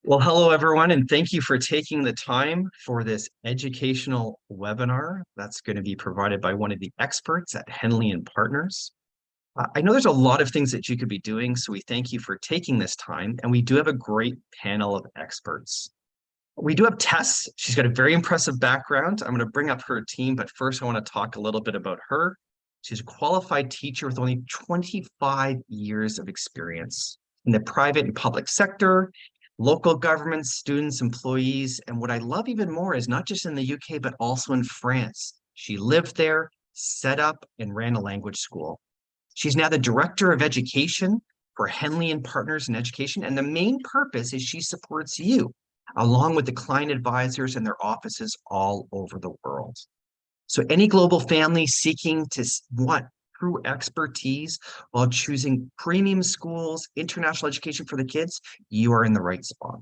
Well, hello everyone, and thank you for taking the time for this educational webinar that's going to be provided by one of the experts at Henley and Partners. I know there's a lot of things that you could be doing, so we thank you for taking this time, and we do have a great panel of experts. We do have Tess. She's got a very impressive background. I'm going to bring up her team, but first I want to talk a little bit about her. She's a qualified teacher with only 25 years of experience in the private and public sector, local governments, students, employees. And what I love even more is not just in the UK, but also in France. She lived there, set up, and ran a language school. She's now the director of education for Henley and Partners in Education. And the main purpose is she supports you, along with the client advisors and their offices all over the world. So any global family seeking to what? True expertise while choosing premium schools, international education for the kids, you are in the right spot.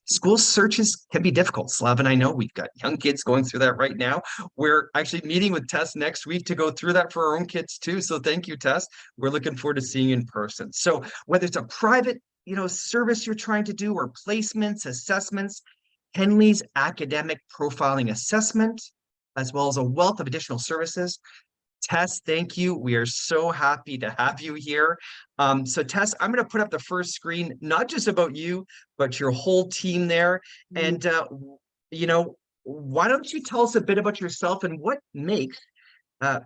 School searches can be difficult. Slav and I know we've got young kids going through that right now. We're actually meeting with Tess next week to go through that for our own kids too. So thank you, Tess. We're looking forward to seeing you in person. So whether it's a private, service you're trying to do or placements, assessments, Henley's academic profiling assessment, as well as a wealth of additional services. Tess, thank you. We are so happy to have you here. So Tess, I'm going to put up the first screen, not just about you, but your whole team there. And, why don't you tell us a bit about yourself and what makes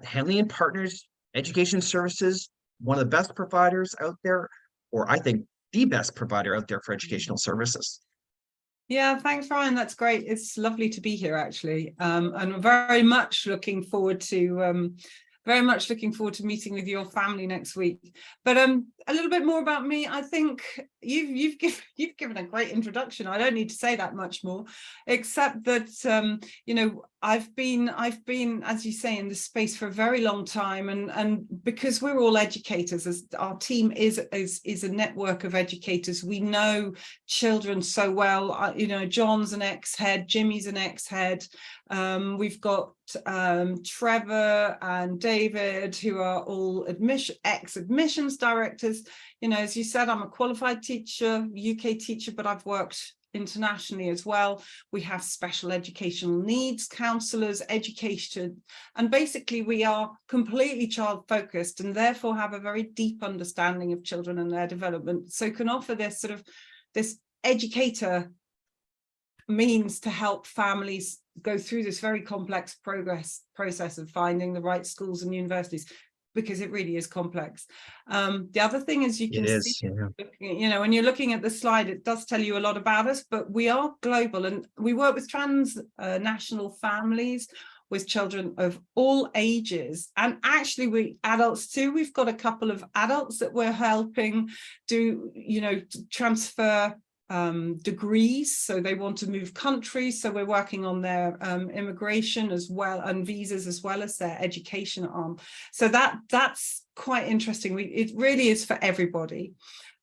Henley and Partners Education Services one of the best providers out there, or I think the best provider out there for educational services? Yeah, thanks, Ryan. That's great. It's lovely to be here, actually. And I'm very much looking forward to meeting with your family next week. But a little bit more about me. I think you've given a great introduction. I don't need to say that much more, except that I've been, as you say, in this space for a very long time, and because we're all educators, as our team is a network of educators, we know children so well. John's an ex-head, Jimmy's an ex-head. We've got Trevor and David, who are all ex-admissions directors. As you said, I'm a qualified teacher, UK teacher, but I've worked internationally as well. We have special educational needs counselors, education, and basically we are completely child focused and therefore have a very deep understanding of children and their development, so can offer this educator means to help families go through this very complex process of finding the right schools and universities, because it really is complex. The other thing is you can see, when you're looking at the slide, it does tell you a lot about us, but we are global and we work with transnational families, with children of all ages, and actually we adults too. We've got a couple of adults that we're helping do, transfer degrees, so they want to move countries, so we're working on their immigration as well, and visas, as well as their education arm. So that's quite interesting. It really is for everybody,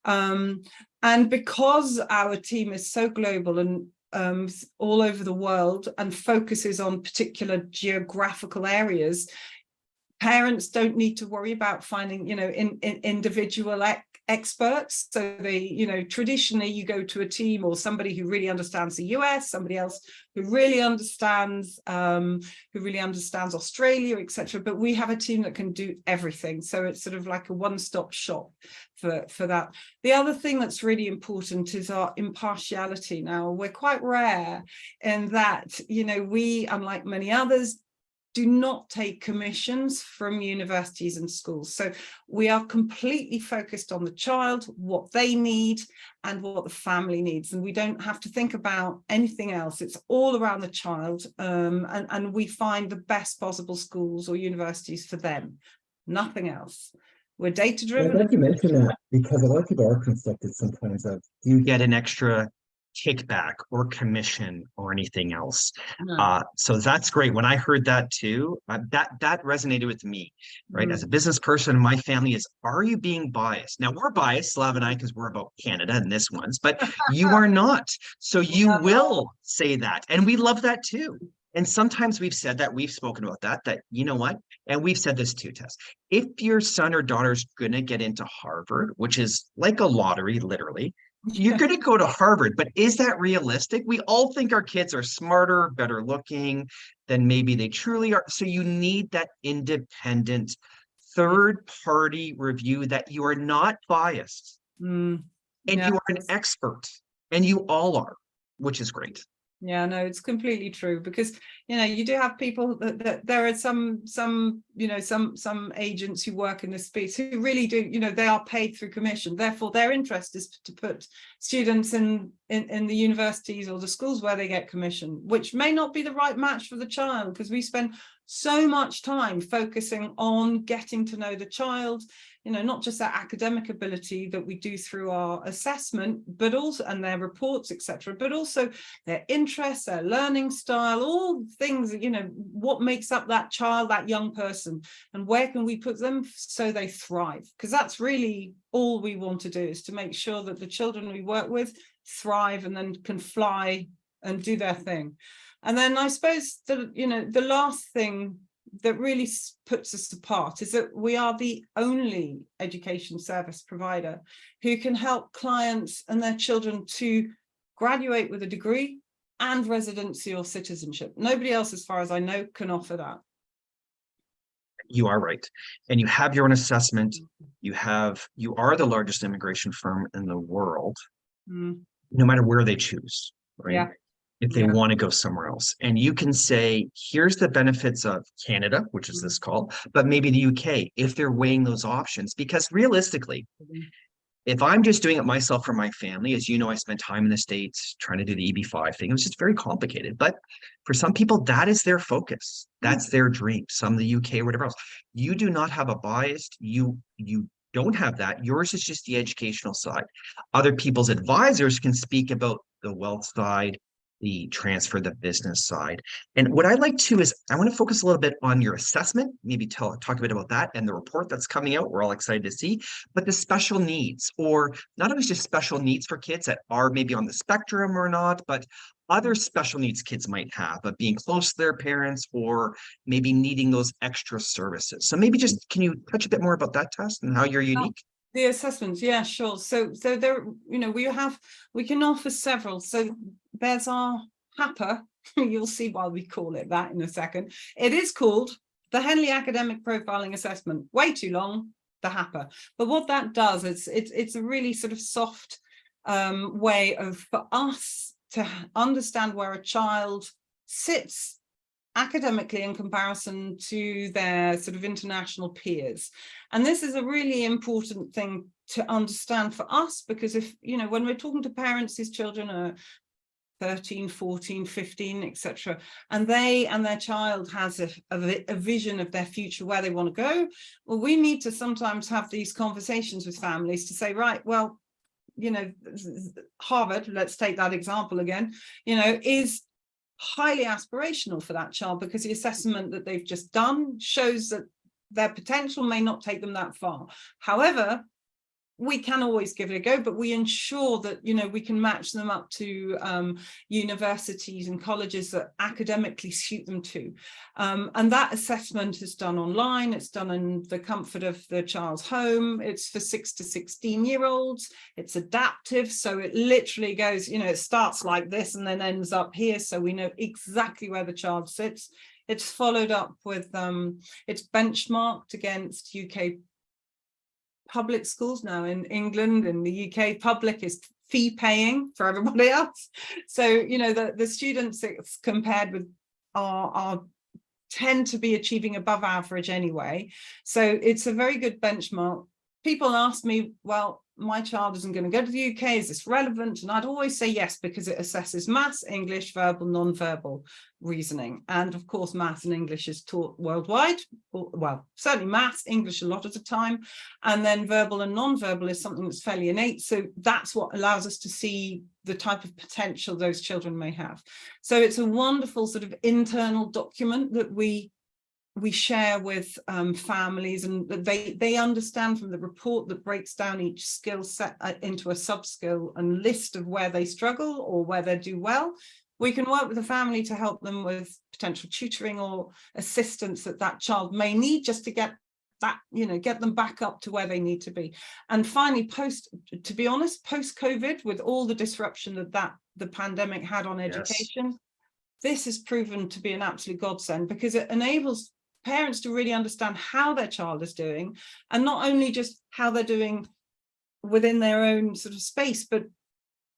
and because our team is so global and all over the world and focuses on particular geographical areas, parents don't need to worry about finding individual experts. So they, traditionally you go to a team or somebody who really understands the US, somebody else who really understands Australia, etc. But we have a team that can do everything. So it's sort of like a one-stop shop for that. The other thing that's really important is our impartiality. Now, we're quite rare in that, we, unlike many others, do not take commissions from universities and schools. So we are completely focused on the child, what they need and what the family needs. And we don't have to think about anything else. It's all around the child. And we find the best possible schools or universities for them, nothing else. We're data driven. I'd like you mention that because a lot of people are conflicted sometimes of, do you get an extra kickback or commission or anything else? No. So that's great. When I heard that too, that resonated with me, right? As a business person, my family is, are you being biased? Now we're biased, Slav and I, because we're about Canada and this one's, but you are not. So you will say that. And we love that too. And sometimes we've said that, we've spoken about that, you know what? And we've said this too, Tess. If your son or daughter's going to get into Harvard, which is like a lottery, literally, You're going to go to Harvard, but is that realistic? We all think our kids are smarter, better looking than maybe they truly are. So you need that independent third party review that you are not biased and Yeah. you are an expert, and you all are, which is great. Yeah, no, it's completely true, because you do have people that there are some some agents who work in this space who really do, they are paid through commission. Therefore, their interest is to put students in the universities or the schools where they get commission, which may not be the right match for the child, because we spend so much time focusing on getting to know the child, not just their academic ability that we do through our assessment, but also, and their reports, etc., but also their interests, their learning style, all things, what makes up that child, that young person, and where can we put them so they thrive? Because that's really all we want to do, is to make sure that the children we work with thrive and then can fly and do their thing. And then I suppose the last thing that really puts us apart is that we are the only education service provider who can help clients and their children to graduate with a degree and residency or citizenship. Nobody else, as far as I know, can offer that. You are right. And you have your own assessment. You are the largest immigration firm in the world, no matter where they choose, right? Yeah. If they want to go somewhere else. And you can say, here's the benefits of Canada, which is this call, but maybe the UK, if they're weighing those options. Because realistically, if I'm just doing it myself for my family, as you know, I spent time in the States trying to do the EB-5 thing. It was just very complicated. But for some people, that is their focus. That's their dream. Some the UK or whatever else. You do not have a bias. You don't have that. Yours is just the educational side. Other people's advisors can speak about the wealth side, the transfer, the business side. And what I'd like to is I want to focus a little bit on your assessment, maybe talk a bit about that and the report that's coming out. We're all excited to see, but the special needs, or not always just special needs for kids that are maybe on the spectrum or not, but other special needs kids might have, but being close to their parents or maybe needing those extra services. So maybe just, can you touch a bit more about that, Tess, and how you're unique? The assessments, yeah, sure. So there, we can offer several. So there's our HAPA. You'll see why we call it that in a second. It is called the Henley Academic Profiling Assessment. Way too long, the HAPA. But what that does is it's a really sort of soft way for us to understand where a child sits academically in comparison to their sort of international peers. And this is a really important thing to understand for us, because if, when we're talking to parents whose children are 13, 14, 15, etc., and they and their child has a vision of their future, where they want to go, well, we need to sometimes have these conversations with families to say, right, well, Harvard, let's take that example again, is highly aspirational for that child, because the assessment that they've just done shows that their potential may not take them that far. However, we can always give it a go, but we ensure that we can match them up to universities and colleges that academically suit them to. And that assessment is done online. It's done in the comfort of the child's home. It's for 6 to 16-year-olds. It's adaptive, so it literally goes, it starts like this and then ends up here, so we know exactly where the child sits. It's followed up with it's benchmarked against UK public schools. Now in England, in the UK, public is fee paying for everybody else. So, the students it's compared with are tend to be achieving above average anyway. So it's a very good benchmark. People ask me, well, my child isn't going to go to the UK, is this relevant? And I'd always say yes, because it assesses maths, English, verbal, non-verbal reasoning. And of course, maths and English is taught worldwide. Well, certainly maths, English a lot of the time. And then verbal and non-verbal is something that's fairly innate. So that's what allows us to see the type of potential those children may have. So it's a wonderful sort of internal document that we share with families, and they understand from the report that breaks down each skill set into a sub-skill and list of where they struggle or where they do well. We can work with the family to help them with potential tutoring or assistance that child may need just to get that, get them back up to where they need to be. And finally, to be honest, post-COVID, with all the disruption that the pandemic had on education, this has proven to be an absolute godsend, because it enables parents to really understand how their child is doing, and not only just how they're doing within their own sort of space, but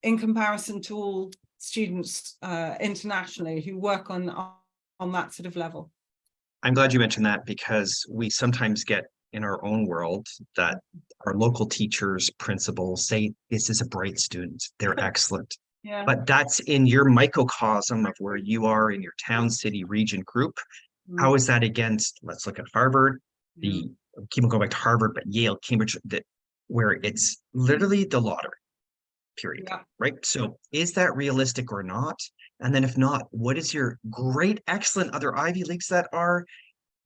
in comparison to all students internationally who work on that sort of level. I'm glad you mentioned that, because we sometimes get in our own world that our local teachers, principals say, this is a bright student, they're excellent. Yeah. But that's in your microcosm of where you are in your town, city, region, group. How is that against, let's look at Harvard, keep on going back to Harvard, but Yale, Cambridge, where it's literally the lottery, period, right? So is that realistic or not? And then if not, what is your great, excellent other Ivy Leagues that are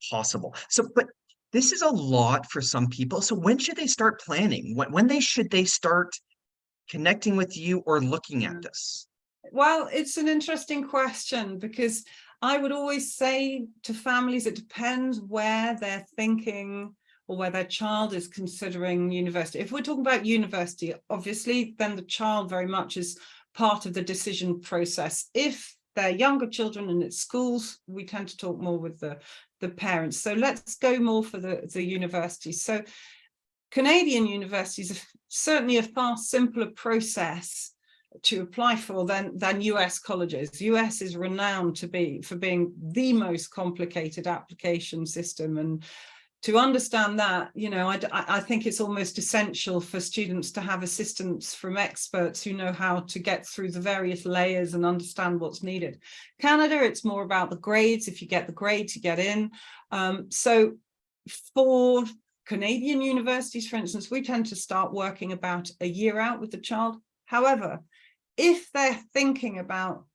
possible? So, but this is a lot for some people. So when should they start planning? When should they start connecting with you or looking at this? Well, it's an interesting question, because I would always say to families, it depends where they're thinking or where their child is considering university. If we're talking about university, obviously, then the child very much is part of the decision process. If they're younger children and it's schools, we tend to talk more with the parents. So let's go more for the universities. So Canadian universities are certainly a far simpler process to apply for than US colleges. US is renowned for being the most complicated application system, and to understand that, I think it's almost essential for students to have assistance from experts who know how to get through the various layers and understand what's needed. Canada, it's more about the grades. If you get the grades, you get in. So for Canadian universities, for instance, we tend to start working about a year out with the child. However, if they're thinking about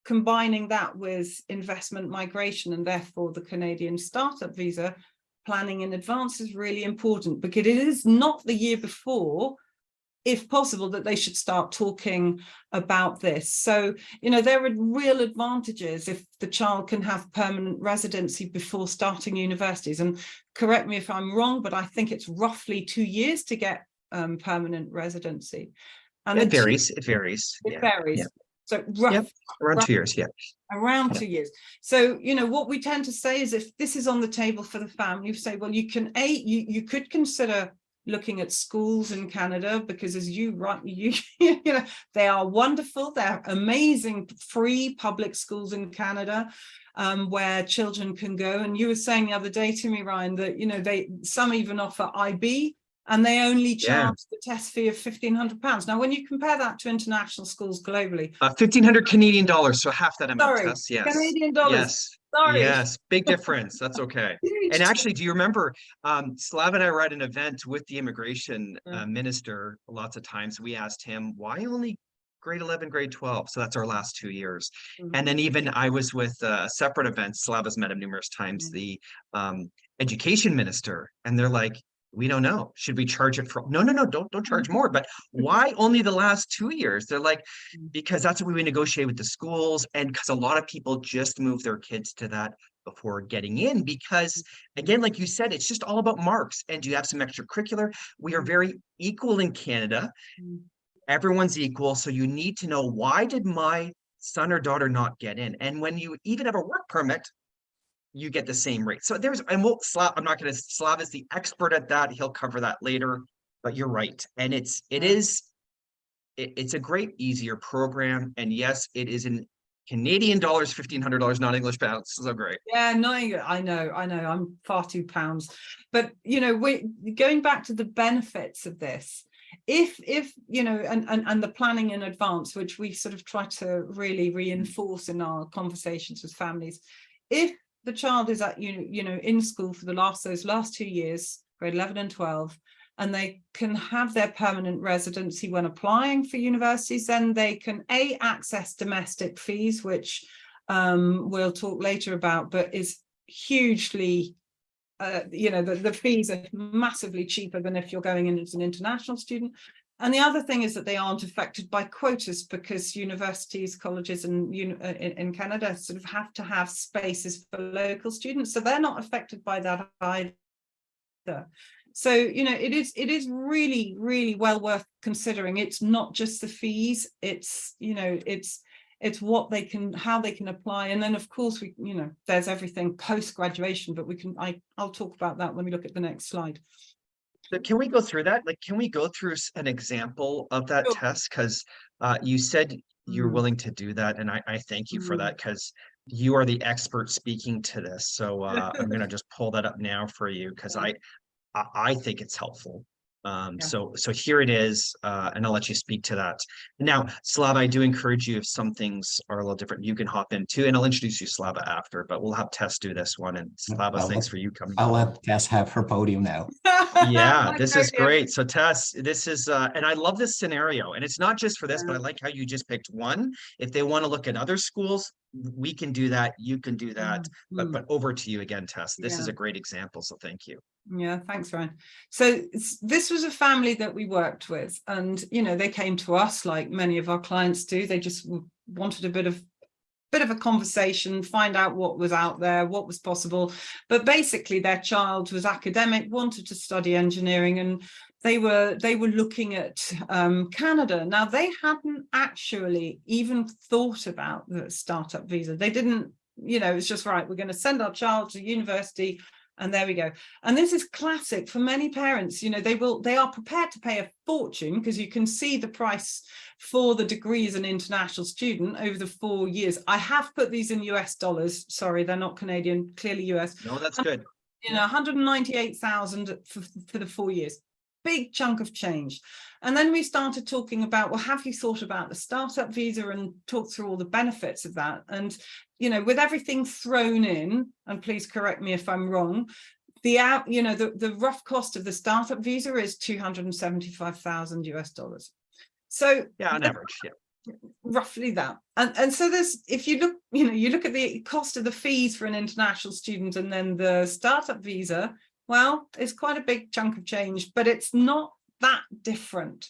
combining that with investment migration and therefore the Canadian startup visa, planning in advance is really important, because it is not the year before, if possible, that they should start talking about this. So, there are real advantages if the child can have permanent residency before starting universities. And correct me if I'm wrong, but I think it's roughly 2 years to get permanent residency. And it varies. It varies. It varies. Yeah. So around 2 years. Yeah. Around 2 years. So, what we tend to say is, if this is on the table for the family, you say, well, you could consider looking at schools in Canada, because as they are wonderful. They're amazing free public schools in Canada, where children can go. And you were saying the other day to me, Ryan, that some even offer IB, and they only charge the test fee of £1,500. Now, when you compare that to international schools globally, 1,500 Canadian dollars, so half that amount. Sorry, Yes, Canadian dollars. Yes. Sorry. Yes, big difference. That's okay. And actually, do you remember, Slav and I were at an event with the immigration minister. Lots of times we asked him, why only grade 11, grade 12? So that's our last 2 years. And then even I was with a separate event, Slav has met him numerous times, the education minister, and they're like, we don't know. Should we charge it for? No, don't charge more. But why only the last 2 years? They're like, because that's what we negotiate with the schools. And because a lot of people just move their kids to that before getting in, because again, like you said, it's just all about marks. And do you have some extracurricular? We are very equal in Canada. Everyone's equal. So you need to know, why did my son or daughter not get in? And when you even have a work permit, you get the same rate. So Slav, I'm not going to, Slav is the expert at that. He'll cover that later, but you're right. And it's a great, easier program. And yes, it is in Canadian dollars, $1,500, not English pounds. So great. Yeah, no, I know. I'm far too pounds. But, we're going back to the benefits of this. If and the planning in advance, which we sort of try to really reinforce in our conversations with families, if the child is at in school for those last 2 years, grade 11 and 12, and they can have their permanent residency when applying for universities, then they can access domestic fees, which we'll talk later about, but is hugely the fees are massively cheaper than if you're going in as an international student. And the other thing is that they aren't affected by quotas, because universities, colleges in Canada sort of have to have spaces for local students. So they're not affected by that either. So, you know, it is really, really well worth considering. It's not just the fees, it's, you know, it's what they can, how they can apply. And then of course we, you know, there's everything post-graduation, but I'll talk about that when we look at the next slide. So can we go through that? Like, can we go through an example of that Sure. test? Because you said you're Mm, willing to do that, and I thank you for mm. that because you are the expert speaking to this. So I'm gonna just pull that up now for you because I think it's helpful. Yeah. So here it is, and I'll let you speak to that. Now, Slava, I do encourage you if some things are a little different, you can hop in too, and I'll introduce you Slava after, but we'll have Tess do this one. And Slava, I'll thanks let, for you coming I'll on. let Tess have her podium now. Yeah, this is Okay, great. So Tess, this is and I love this scenario. And it's not just for this, but I yeah. like how you just picked one. If they want to look at other schools, we can do that. You can do that. Mm, But mm. over to you again, Tess. This is Yeah. a great example. So thank you. Yeah, thanks, Ryan. So this was a family that we worked with, and you know, they came to us like many of our clients do. They just wanted a bit of a conversation, find out what was out there, what was possible. But basically their child was academic, wanted to study engineering, and they were looking at Canada. Now they hadn't actually even thought about the startup visa. They didn't, you know, it's just right, we're going to send our child to university and there we go. And this is classic for many parents. You know, they are prepared to pay a fortune, because you can see the price for the degree as an international student over the 4 years. I have put these in US dollars. Sorry, they're not Canadian, clearly US. No, that's good. You know, 198,000 for the 4 years. Big chunk of change. And then we started talking about, well, have you thought about the startup visa, and talk through all the benefits of that? And, you know, with everything thrown in, and please correct me if I'm wrong, you know, the rough cost of the startup visa is 275,000 US dollars. So Yeah, on average. Yeah. roughly that. And so there's, if you look, you know, you look at the cost of the fees for an international student and then the startup visa, well, it's quite a big chunk of change, but it's not that different.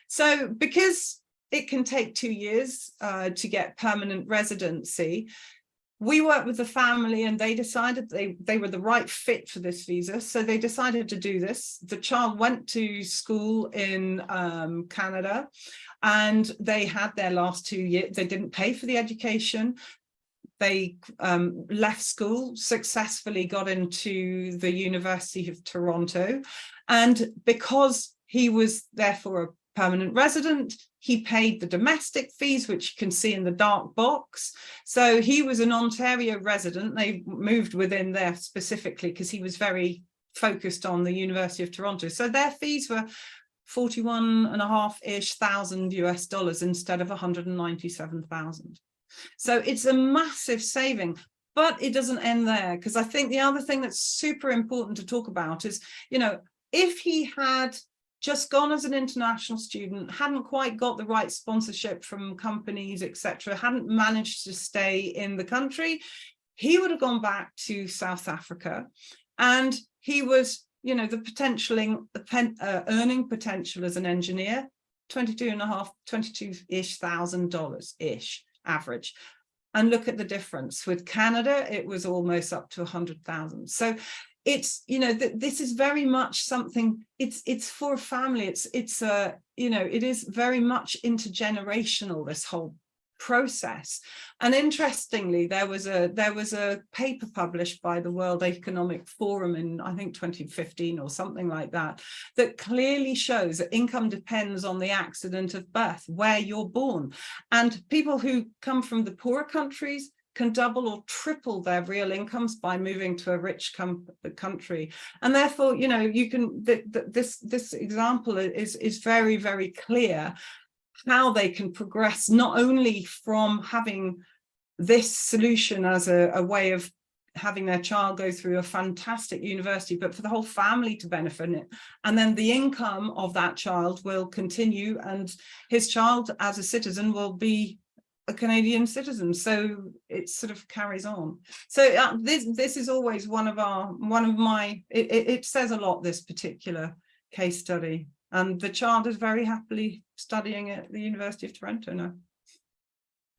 So because it can take 2 years to get permanent residency, we worked with the family and they decided they were the right fit for this visa. So they decided to do this. The child went to school in Canada, and they had their last 2 years. They didn't pay for the education. They left school, successfully got into the University of Toronto. And because he was therefore a permanent resident, he paid the domestic fees, which you can see in the dark box. So he was an Ontario resident. They moved within there specifically because he was very focused on the University of Toronto. So their fees were 41.5-ish thousand US dollars instead of 197,000. So it's a massive saving. But it doesn't end there, because I think the other thing that's super important to talk about is, you know, if he had just gone as an international student, hadn't quite got the right sponsorship from companies, etc., hadn't managed to stay in the country, he would have gone back to South Africa, and he was, you know, the earning potential as an engineer, 22.5, $22,000 ish average. And look at the difference with Canada, it was almost up to 100,000. So it's, you know, this is very much something, it's for a family. It's you know, it is very much intergenerational, this whole process. And interestingly, there was a paper published by the World Economic Forum in, I think, 2015 or something like that, that clearly shows that income depends on the accident of birth, where you're born. And people who come from the poorer countries can double or triple their real incomes by moving to a rich country. And therefore, you know, you can, this example is very, very clear how they can progress, not only from having this solution as a way of having their child go through a fantastic university, but for the whole family to benefit it. And then the income of that child will continue, and his child as a citizen will be a Canadian citizen. So it sort of carries on. So this is always one of my, it says a lot, this particular case study. And the child is very happily studying at the University of Toronto now.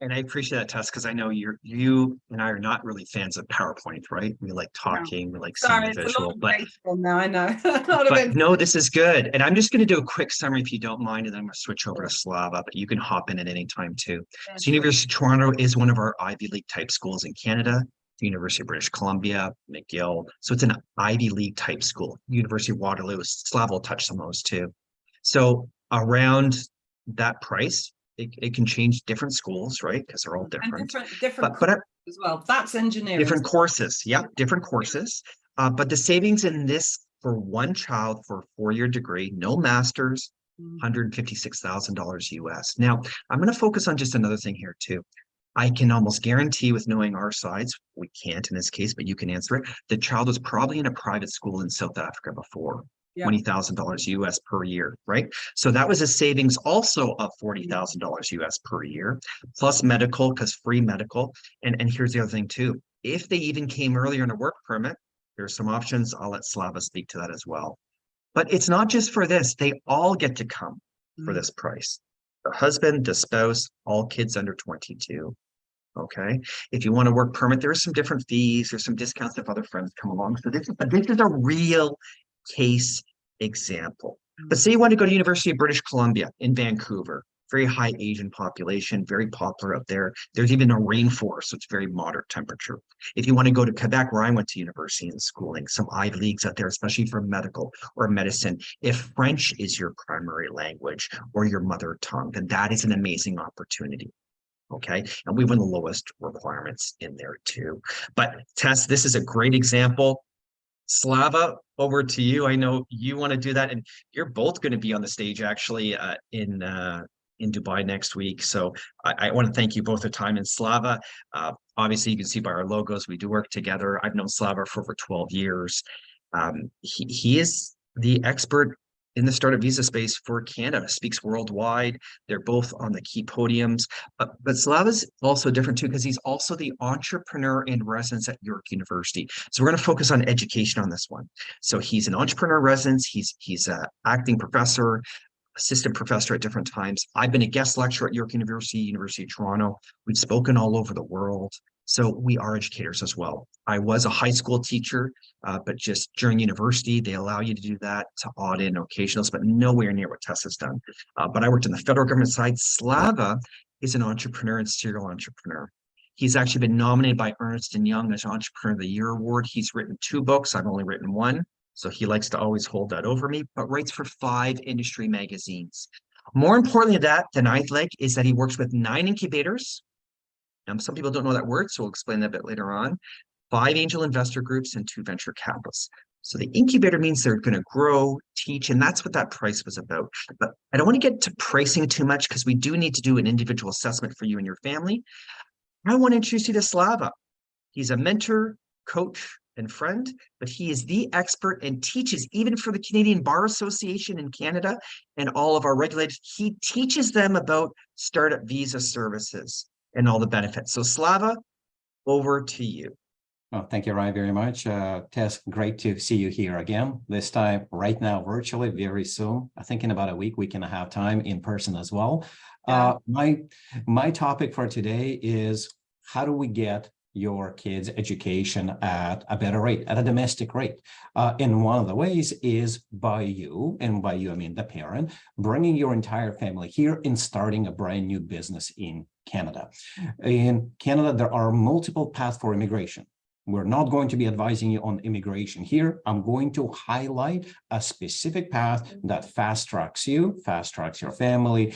And I appreciate that, Tess, because I know you and I are not really fans of PowerPoint, right? We like No. talking, we like seeing Sorry, the it's a lot visual, of but data on now, I know. A lot of but no, this is good. And I'm just going to do a quick summary if you don't mind, and then I'm going to switch over to Sure. Slava, but you can hop in at any time too. Yeah, So sure. University of Toronto is one of our Ivy League type schools in Canada. The University of British Columbia, McGill. So it's an Ivy League type school. University of Waterloo, Slava will touch on those too. So around that price, it can change different schools, right? Because they're all And different. different But as well. That's engineering. different courses. Yep, different courses. But the savings in this for one child for a four-year degree, no masters, Mm. $156,000 US. Now, I'm going to focus on just another thing here too. I can almost guarantee with knowing our sides, we can't in this case, but you can answer it. The child was probably in a private school in South Africa before. Yeah. $20,000 US per year, right? So that was a savings also of $40,000 US per year, plus medical, because free medical. And here's the other thing too. If they even came earlier in a work permit, there's some options. I'll let Slava speak to that as well. But it's not just for this. They all get to come for this price. The husband, the spouse, all kids under 22. Okay. If you want a work permit, there are some different fees. There's some discounts if other friends come along. So this is a real case example. But say you want to go to University of British Columbia in Vancouver, very high Asian population, very popular up there. There's even a rainforest, so it's very moderate temperature. If you want to go to Quebec, where I went to university and schooling, some Ivy Leagues out there, especially for medical or medicine, if French is your primary language or your mother tongue, then that is an amazing opportunity. Okay. And we went the lowest requirements in there too. But Tess, this is a great example. Slava, over to you. I know you want to do that, and you're both going to be on the stage actually in Dubai next week. So I want to thank you both for time. And Slava, obviously you can see by our logos, we do work together. I've known Slava for over 12 years. He is the expert in the startup visa space for Canada, speaks worldwide. They're both on the key podiums. But Slava's also different too, because he's also the entrepreneur in residence at York University. So we're going to focus on education on this one. So he's an entrepreneur in residence. He's an acting professor, assistant professor at different times. I've been a guest lecturer at York University, University of Toronto. We've spoken all over the world. So we are educators as well. I was a high school teacher, but just during university, they allow you to do that to audit and occasionals, but nowhere near what Tess has done. But I worked in the federal government side. Slava is an entrepreneur and serial entrepreneur. He's actually been nominated by Ernst & Young as Entrepreneur of the Year Award. He's written 2 books. I've only written 1. So he likes to always hold that over me, but writes for 5 industry magazines. More importantly than I'd like is that he works with 9 incubators. Some people don't know that word, so we'll explain that a bit later on. 5 angel investor groups and 2 venture capitalists. So the incubator means they're going to grow, teach, and that's what that price was about. But I don't want to get to pricing too much because we do need to do an individual assessment for you and your family. I want to introduce you to Slava. He's a mentor, coach, and friend, but he is the expert and teaches even for the Canadian Bar Association in Canada and all of our regulators. He teaches them about startup visa services and all the benefits. So Slava, over to you. Oh, thank you, Ryan, very much. Tess, great to see you here again. This time, right now, virtually, very soon. I think in about a week, we can have time in person as well. Yeah. My topic for today is how do we get your kids' education at a better rate, at a domestic rate? And one of the ways is by you, and by you, I mean the parent, bringing your entire family here and starting a brand new business in Canada. In Canada, there are multiple paths for immigration. We're not going to be advising you on immigration here. I'm going to highlight a specific path that fast tracks you, fast tracks your family,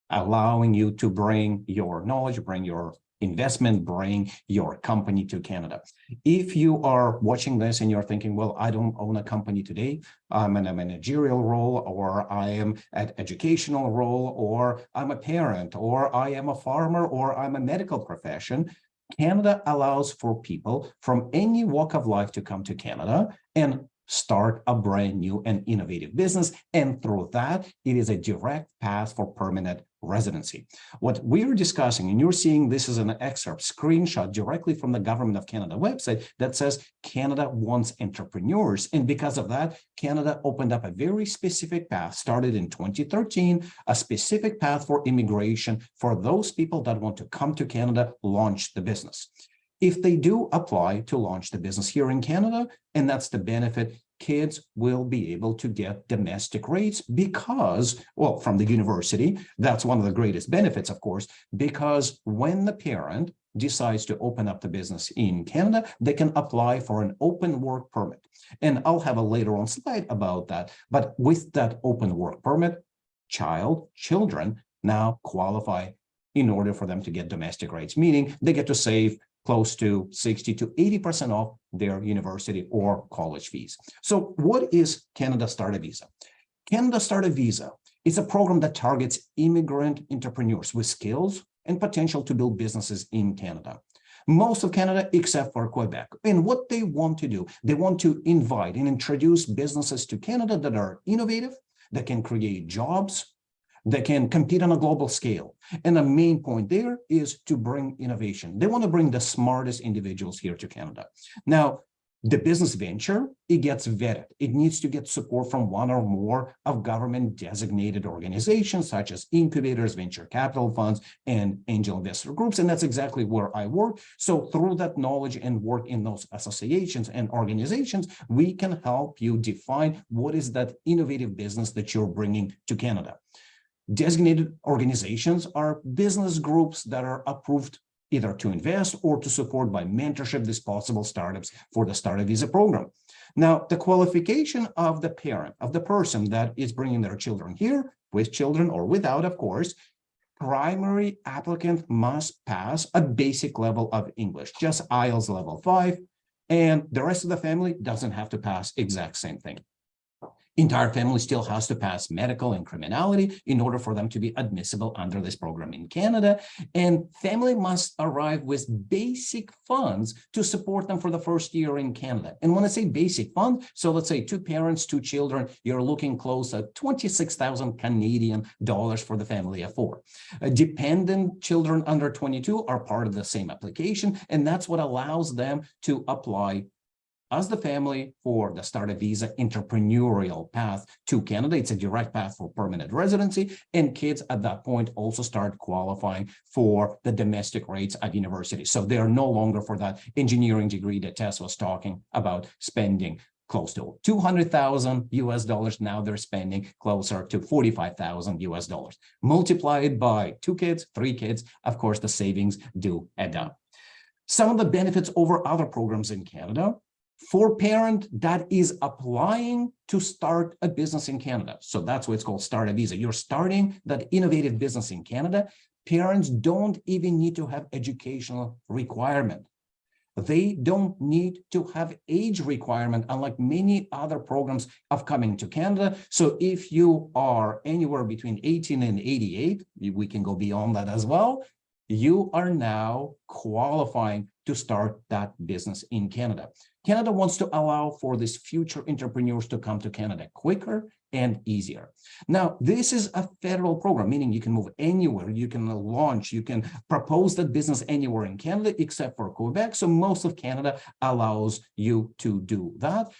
allowing you to bring your knowledge, bring your investment, bring your company to Canada. If you are watching this and you're thinking, well, I don't own a company today, I'm in a managerial role, or I am at educational role, or I'm a parent, or I am a farmer, or I'm a medical profession, Canada allows for people from any walk of life to come to Canada and start a brand new and innovative business. And through that, it is a direct path for permanent residency. What we're discussing, and you're seeing this as an excerpt, screenshot directly from the Government of Canada website that says Canada wants entrepreneurs. And because of that, Canada opened up a very specific path, started in 2013, a specific path for immigration for those people that want to come to Canada, launch the business. If they do apply to launch the business here in Canada, and that's the benefit, kids will be able to get domestic rates because, well, from the university, that's one of the greatest benefits, of course, because when the parent decides to open up the business in Canada, they can apply for an open work permit. And I'll have a later on slide about that. But with that open work permit, children now qualify in order for them to get domestic rates, meaning they get to save close to 60 to 80% off their university or college fees. So what is Canada Startup Visa? Canada Startup Visa is a program that targets immigrant entrepreneurs with skills and potential to build businesses in Canada. Most of Canada, except for Quebec. And what they want to do, they want to invite and introduce businesses to Canada that are innovative, that can create jobs, that can compete on a global scale. And the main point there is to bring innovation. They want to bring the smartest individuals here to Canada. Now, the business venture, it gets vetted. It needs to get support from one or more of government designated organizations such as incubators, venture capital funds, and angel investor groups. And that's exactly where I work. So through that knowledge and work in those associations and organizations, we can help you define what is that innovative business that you're bringing to Canada. Designated organizations are business groups that are approved either to invest or to support by mentorship these possible startups for the Startup Visa program. Now, the qualification of the parent, of the person that is bringing their children here, with children or without, of course, primary applicant must pass a basic level of English, just IELTS level 5, and the rest of the family doesn't have to pass exact same thing. Entire family still has to pass medical and criminality in order for them to be admissible under this program in Canada. And family must arrive with basic funds to support them for the first year in Canada. And when I say basic fund, so let's say 2 parents, 2 children, you're looking close at 26,000 Canadian dollars for the family of 4. Dependent children under 22 are part of the same application, and that's what allows them to apply as the family for the Startup Visa entrepreneurial path to Canada. It's a direct path for permanent residency, and kids at that point also start qualifying for the domestic rates at university. So they are no longer for that engineering degree that Tess was talking about spending close to 200,000 US dollars. Now they're spending closer to 45,000 US dollars. Multiplied by 2 kids, 3 kids, of course, the savings do add up. Some of the benefits over other programs in Canada for parent that is applying to start a business in Canada. So that's what it's called Startup Visa. You're starting that innovative business in Canada. Parents don't even need to have educational requirement. They don't need to have age requirement, unlike many other programs of coming to Canada. So if you are anywhere between 18 and 88, we can go beyond that as well, you are now qualifying to start that business in Canada. Canada wants to allow for these future entrepreneurs to come to Canada quicker and easier. Now, this is a federal program, meaning you can move anywhere, you can launch, you can propose that business anywhere in Canada except for Quebec. So most of Canada allows you to do that.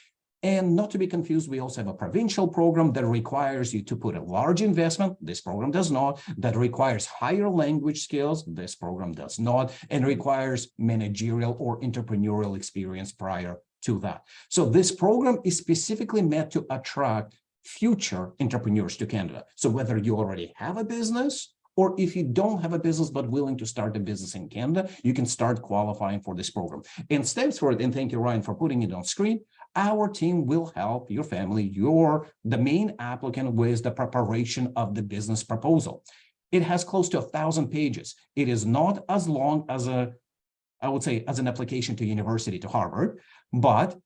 And not to be confused, we also have a provincial program that requires you to put a large investment. This program does not. That requires higher language skills. This program does not. And requires managerial or entrepreneurial experience prior to that. So this program is specifically meant to attract future entrepreneurs to Canada. So whether you already have a business, or if you don't have a business but willing to start a business in Canada, you can start qualifying for this program. And steps for it, and thank you, Ryan, for putting it on screen. Our team will help your family, the main applicant, with the preparation of the business proposal. It has close to 1,000 pages. It is not as long as I would say, as an application to university, to Harvard, but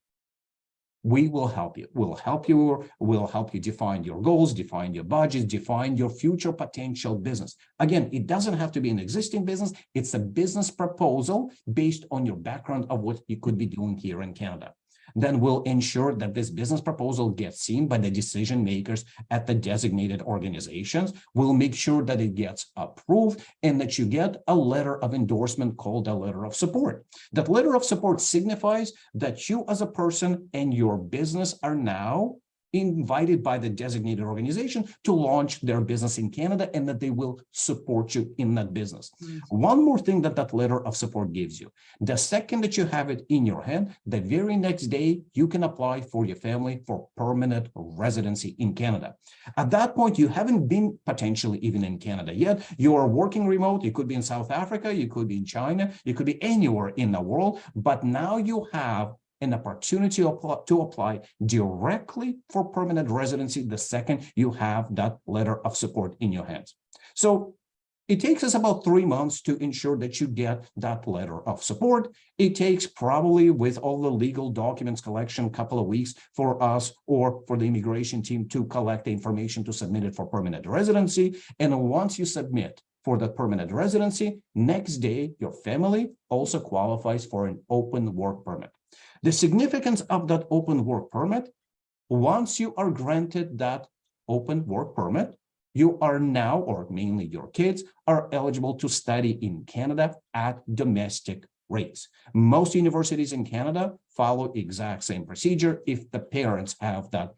we will help you. We'll help you define your goals, define your budget, define your future potential business. Again, it doesn't have to be an existing business. It's a business proposal based on your background of what you could be doing here in Canada. then we'll ensure that this business proposal gets seen by the decision makers at the designated organizations. We'll make sure that it gets approved and that you get a letter of endorsement called a letter of support. That letter of support signifies that you as a person and your business are now invited by the designated organization to launch their business in Canada and that they will support you in that business. One more thing that that letter of support gives you. The second that you have it in your hand, the very next day, you can apply for your family for permanent residency in Canada. At that point, you haven't been potentially even in Canada yet. You are working remote. You could be in South Africa. You could be in China. You could be anywhere in the world. But now you have an opportunity to apply directly for permanent residency the second you have that letter of support in your hands. So it takes us about 3 months to ensure that you get that letter of support. It takes probably, with all the legal documents collection, a couple of weeks for us or for the immigration team to collect the information to submit it for permanent residency. And once you submit for the permanent residency, next day, your family also qualifies for an open work permit. The significance of that open work permit, once you are granted that open work permit, you are now, or mainly your kids, are eligible to study in Canada at domestic rates. Most universities in Canada follow exact same procedure. If the parents have that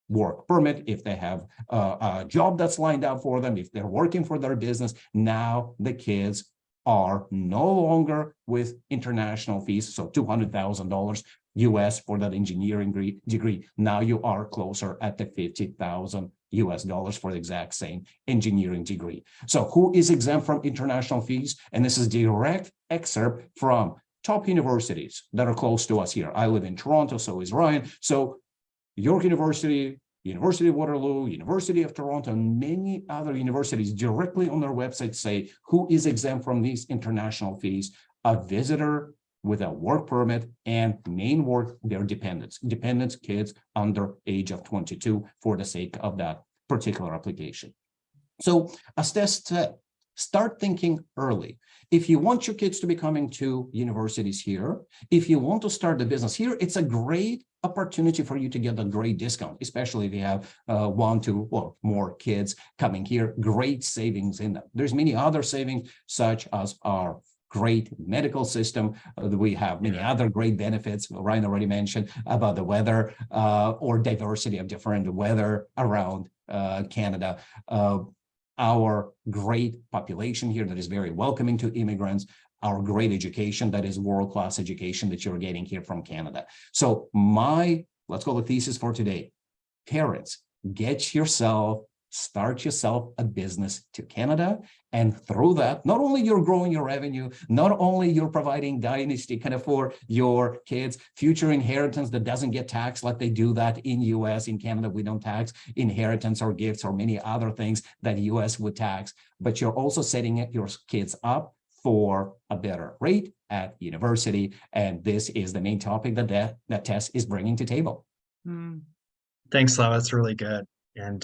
work permit, if they have a job that's lined up for them, if they're working for their business, now the kids are no longer with international fees, so $200,000 US for that engineering degree. Now you are closer at the $50,000 US for the exact same engineering degree. So who is exempt from international fees? And this is direct excerpt from top universities that are close to us here. I live in Toronto, so is Ryan. So York University, University of Waterloo, University of Toronto, and many other universities directly on their website say who is exempt from these international fees: a visitor with a work permit and main work, their dependents, kids under age of 22 for the sake of that particular application. So as Tess said, start thinking early. If you want your kids to be coming to universities here, if you want to start the business here, it's a great opportunity for you to get a great discount, especially if you have 1, 2, or more kids coming here. Great savings in that. There's many other savings, such as our great medical system. We have many other great benefits. Ryan already mentioned about the weather or diversity of different weather around Canada. Our great population here that is very welcoming to immigrants, our great education that is world-class education that you're getting here from Canada. So let's call the thesis for today. Parents, start yourself a business to Canada. And through that, not only you're growing your revenue, not only you're providing dynasty kind of for your kids, future inheritance that doesn't get taxed like they do that in US. In Canada, we don't tax inheritance or gifts or many other things that US would tax, but you're also setting your kids up for a better rate at university. And this is the main topic that Tess is bringing to table. Thanks, Slava. That's really good. And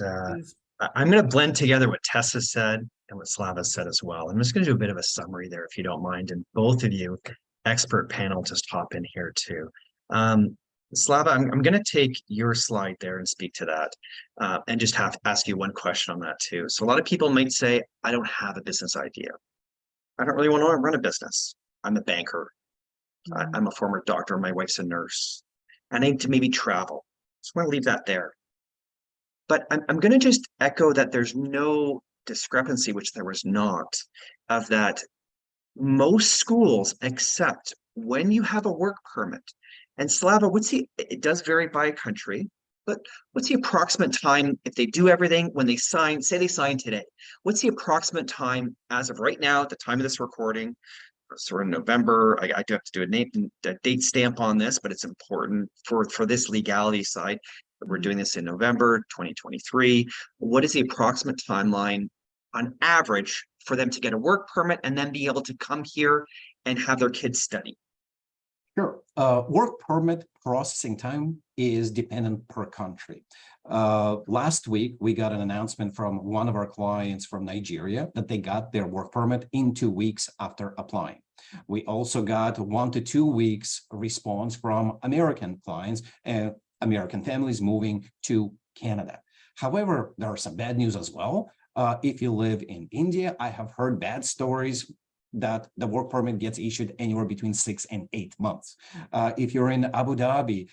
I'm going to blend together what Tess has said and what Slava said as well. I'm just going to do a bit of a summary there, if you don't mind. And both of you, expert panel, just hop in here too. Slava, I'm going to take your slide there and speak to that and just have to ask you one question on that too. So a lot of people might say, I don't have a business idea. I don't really want to run a business. I'm a banker. I'm a former doctor. My wife's a nurse. I need to maybe travel. So I'm going to leave that there. But I'm going to just echo that there's no discrepancy, which there was not, of that most schools accept when you have a work permit. And Slava, it does vary by country, but what's the approximate time if they do everything when they sign, say they sign today? What's the approximate time as of right now, at the time of this recording? So we're in November. I do have to do a date stamp on this, but it's important for this legality side. We're doing this in November 2023. What is the approximate timeline on average for them to get a work permit and then be able to come here and have their kids study? Sure. Work permit processing time is dependent per country. Last week, we got an announcement from one of our clients from Nigeria that they got their work permit in 2 weeks after applying. We also got 1 to 2 weeks response from American clients and American families moving to Canada. However, there are some bad news as well. If you live in India, I have heard bad stories that the work permit gets issued anywhere between 6 and 8 months. If you're in Abu Dhabi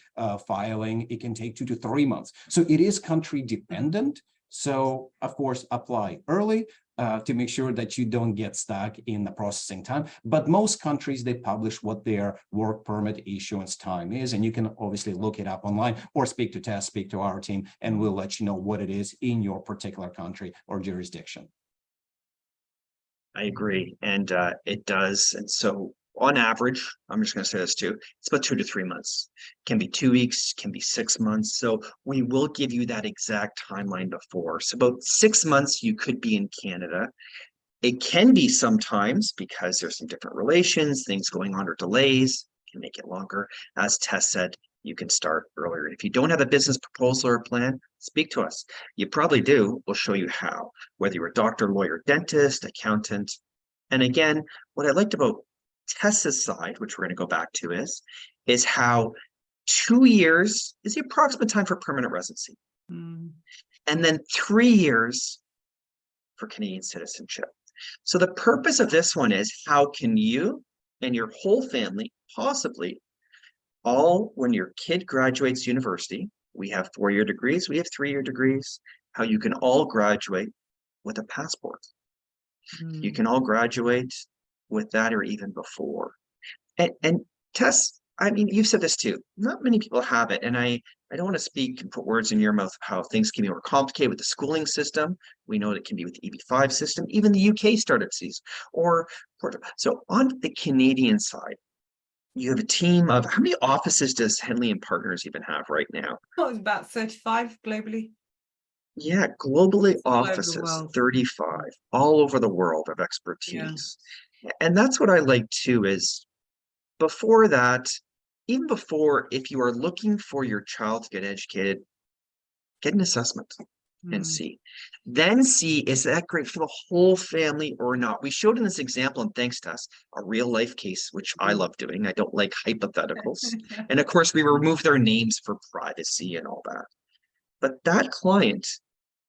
filing, it can take 2 to 3 months. So it is country dependent. So of course, apply early to make sure that you don't get stuck in the processing time. But most countries, they publish what their work permit issuance time is, and you can obviously look it up online or speak to Tess, speak to our team, and we'll let you know what it is in your particular country or jurisdiction. I agree, and it does. And so on average, I'm just going to say this too, it's about 2 to 3 months. Can be 2 weeks, can be 6 months. So we will give you that exact timeline before. So about 6 months, you could be in Canada. It can be sometimes because there's some different relations, things going on or delays can make it longer. As Tess said, you can start earlier. If you don't have a business proposal or plan, speak to us. You probably do. We'll show you how, whether you're a doctor, lawyer, dentist, accountant. And again, what I liked about Tessa's side, which we're going to go back to, is how 2 years is the approximate time for permanent residency. And then 3 years for Canadian citizenship. So the purpose of this one is how can you and your whole family possibly all, when your kid graduates university, we have 4-year degrees, we have 3-year degrees, how you can all graduate with a passport. You can all graduate with that or even before. And Tess, I mean, you've said this too, not many people have it. And I don't want to speak and put words in your mouth of how things can be more complicated with the schooling system. We know it can be with the EB-5 system, even the UK startup sees, or Portugal. So on the Canadian side, you have a team of, how many offices does Henley and Partners even have right now? Oh, it's about 35 globally. Yeah, globally All over the offices, world. 35, all over the world of expertise. And that's what I like too, is before that, even before, if you are looking for your child to get educated, get an assessment and see. Then see, is that great for the whole family or not? We showed in this example, and thanks to us, a real life case, which I love doing. I don't like hypotheticals. And of course, we remove their names for privacy and all that. But that client,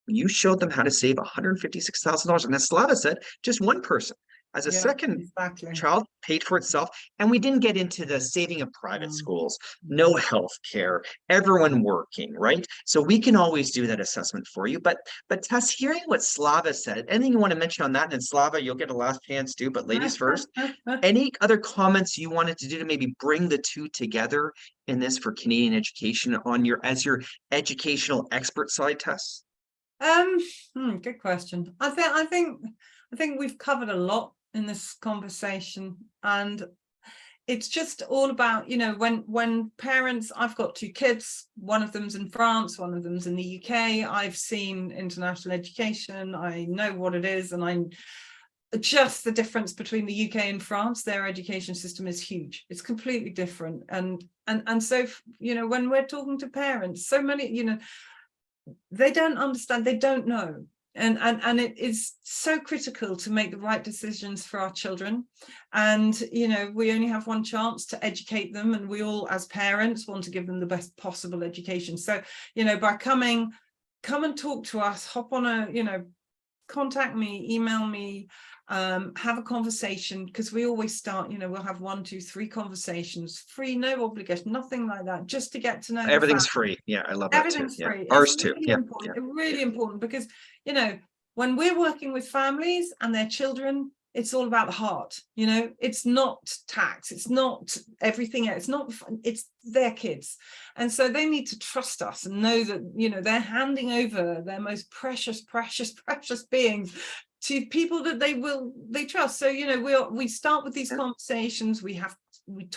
you showed them how to save $156,000. And as Slava said, just one person. As a second child paid for itself. And we didn't get into the saving of private schools, no health care, everyone working, right? So we can always do that assessment for you. But Tess, hearing what Slava said, anything you want to mention on that? And Slava, you'll get a last chance too, but ladies first. Any other comments you wanted to do to maybe bring the two together in this for Canadian education on your, as your educational expert side, Tess? Good question. I think we've covered a lot in this conversation, and it's just all about, you know, when parents, I've got 2 kids, one of them's in France, one of them's in the UK. I've seen international education, I know what it is, and I'm just the difference between the UK and France. Their education system is huge. It's completely different. And so, you know, when we're talking to parents, so many, you know, they don't understand, they don't know. And it is so critical to make the right decisions for our children. And, you know, we only have one chance to educate them, and we all, as parents, want to give them the best possible education. So, you know, by come and talk to us, hop on a, you know, contact me, email me, have a conversation, because we always start, you know, we'll have 1, 2, 3 conversations, free, no obligation, nothing like that, just to get to know. Everything's free. Yeah, I love that too. Everything's free. Ours it's too. Really yeah, important. Really important, because, you know, when we're working with families and their children, it's all about the heart. You know, it's not tax, it's not everything else, it's their kids. And so they need to trust us and know that, you know, they're handing over their most precious beings to people that they trust. So, you know, we start with these conversations, we talk.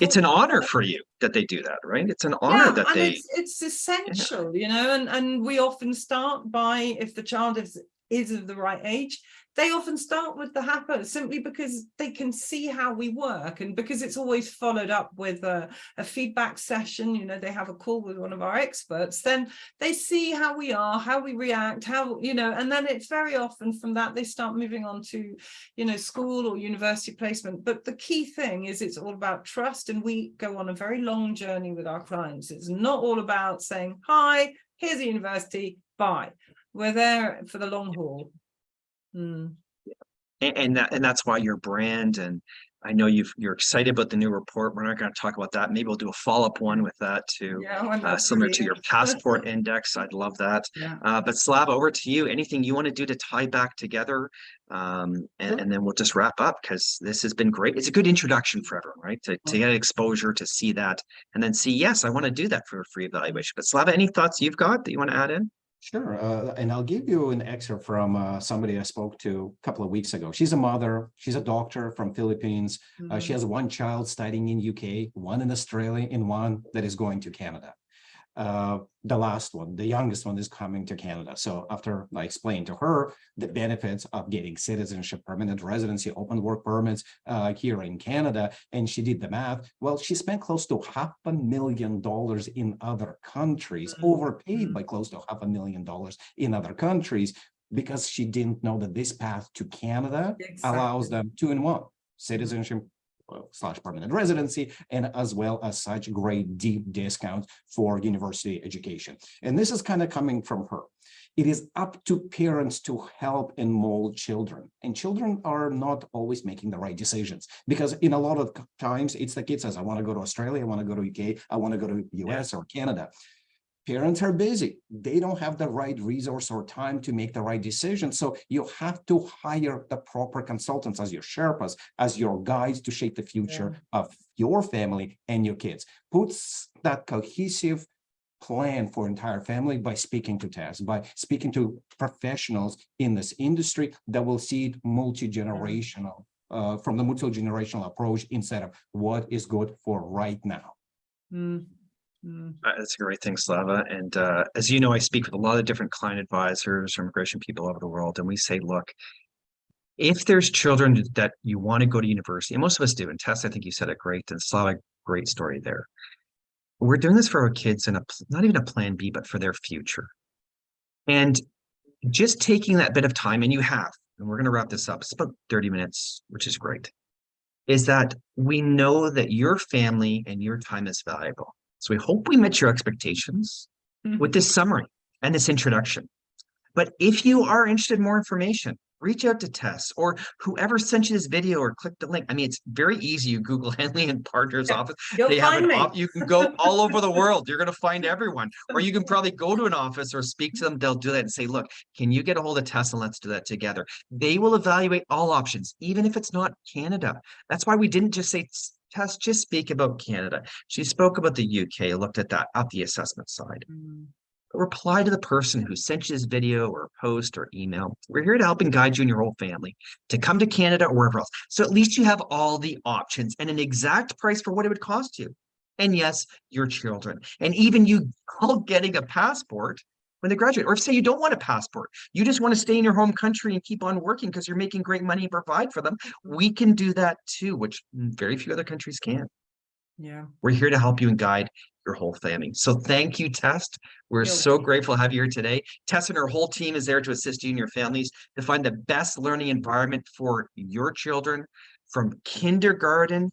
It's an honor for you that they do that, right? It's an honor that they. It's essential, you know, and we often start by, if the child is of the right age, they often start with the HAPA simply because they can see how we work, and because it's always followed up with a feedback session. You know, they have a call with one of our experts, then they see how we are, how we react, how, you know, and then it's very often from that they start moving on to, you know, school or university placement. But the key thing is it's all about trust, and we go on a very long journey with our clients. It's not all about saying, hi, here's a university, bye. We're there for the long haul. And that's why your brand, and I know you're excited about the new report. We're not going to talk about that. Maybe we'll do a follow-up one with that too, similar to your passport index. I'd love that. But Slava, over to you. Anything you want to do to tie back together, and then we'll just wrap up, because this has been great. It's a good introduction for everyone, right? To get exposure, to see that, and then see, yes, I want to do that for a free evaluation. But Slava, any thoughts you've got that you want to add in? Sure. And I'll give you an excerpt from somebody I spoke to a couple of weeks ago. She's a mother. She's a doctor from Philippines. She has one child studying in UK, one in Australia, and one that is going to Canada. The last one, the youngest one, is coming to Canada. So after I explained to her the benefits of getting citizenship, permanent residency, open work permits here in Canada, and she did the math, well, she spent close to $500,000 in other countries, overpaid by close to $500,000 in other countries, because she didn't know that this path to Canada allows them 2-in-1, citizenship / permanent residency, and as well as such great deep discounts for university education. And this is kind of coming from her. It is up to parents to help and mold children, and children are not always making the right decisions, because in a lot of times it's the kid says, I want to go to Australia, I want to go to UK, I want to go to US or Canada. Parents are busy. They don't have the right resource or time to make the right decision. So you have to hire the proper consultants as your Sherpas, as your guides to shape the future of your family and your kids. Puts that cohesive plan for entire family by speaking to Tess, by speaking to professionals in this industry that will see it multi-generational, from the multi-generational approach instead of what is good for right now. That's a great thing, Slava. And as you know, I speak with a lot of different client advisors or immigration people all over the world, and we say, look, if there's children that you want to go to university, and most of us do, and Tess, I think you said it great, and Slava, great story there. We're doing this for our kids, and not even a plan B, but for their future. And just taking that bit of time, and you have, and we're going to wrap this up, it's about 30 minutes, which is great, is that we know that your family and your time is valuable. So we hope we met your expectations with this summary and this introduction. But if you are interested in more information, reach out to Tess or whoever sent you this video, or click the link. I mean, it's very easy. You Google Henley and Partners office. They have an you can go all over the world. You're going to find everyone. Or you can probably go to an office or speak to them. They'll do that and say, look, can you get a hold of Tess and let's do that together. They will evaluate all options, even if it's not Canada. That's why we didn't just say, Tess, just speak about Canada. She spoke about the UK, looked at that at the assessment side. Reply to the person who sent you this video or post or email. We're here to help and guide you and your whole family to come to Canada or wherever else. So at least you have all the options and an exact price for what it would cost you. And yes, your children. And even you all getting a passport when they graduate. Or if say you don't want a passport, you just want to stay in your home country and keep on working because you're making great money and provide for them. We can do that too, which very few other countries can. Yeah. We're here to help you and guide your whole family. So thank you, Tess. We're so grateful to have you here today. Tess and her whole team is there to assist you and your families to find the best learning environment for your children from kindergarten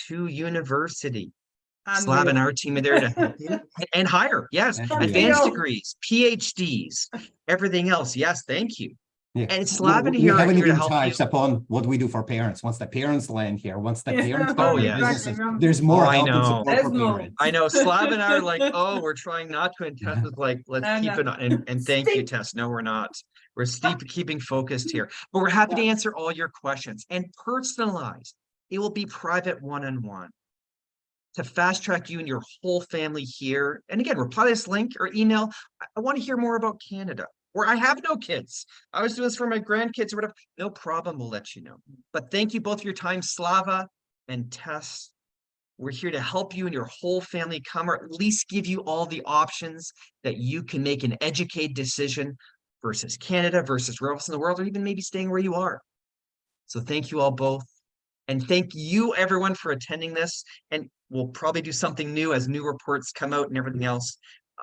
to university. Slav and our team are there to help you and hire. Yes, advanced degrees, PhDs, everything else. Yes, thank you. Yeah. And Slav and we here haven't here to even help touched you. upon what we do for parents. Once the parents land here, once the parents businesses, there's Oh, more I help and know. support for parents. I know. Slav and I are like, oh, we're trying not to. And Tess is like, let's keep it on. And thank you, Tess. No, we're not. We're keeping focused here. But we're happy to answer all your questions and personalized. It will be private one-on-one to fast track you and your whole family here. And again, reply to this link or email. I want to hear more about Canada. Or I have no kids. I was doing this for my grandkids or whatever. No problem. We'll let you know. But thank you both for your time, Slava and Tess. We're here to help you and your whole family come, or at least give you all the options that you can make an educated decision versus Canada versus where else in the world, or even maybe staying where you are. So thank you all both. And thank you everyone for attending this. And we'll probably do something new as new reports come out and everything else.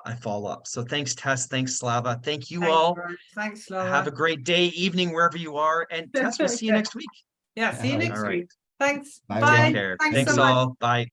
I follow up. So thanks, Tess. Thanks, Slava. Thank you all. Thanks, Have a Laura. great day, evening, wherever you are. And Tess, we'll see you next week. Yeah, see you All right. next All right. week. Thanks. Bye, Bye. everyone. Take care. Thanks Thanks so much. all. Bye.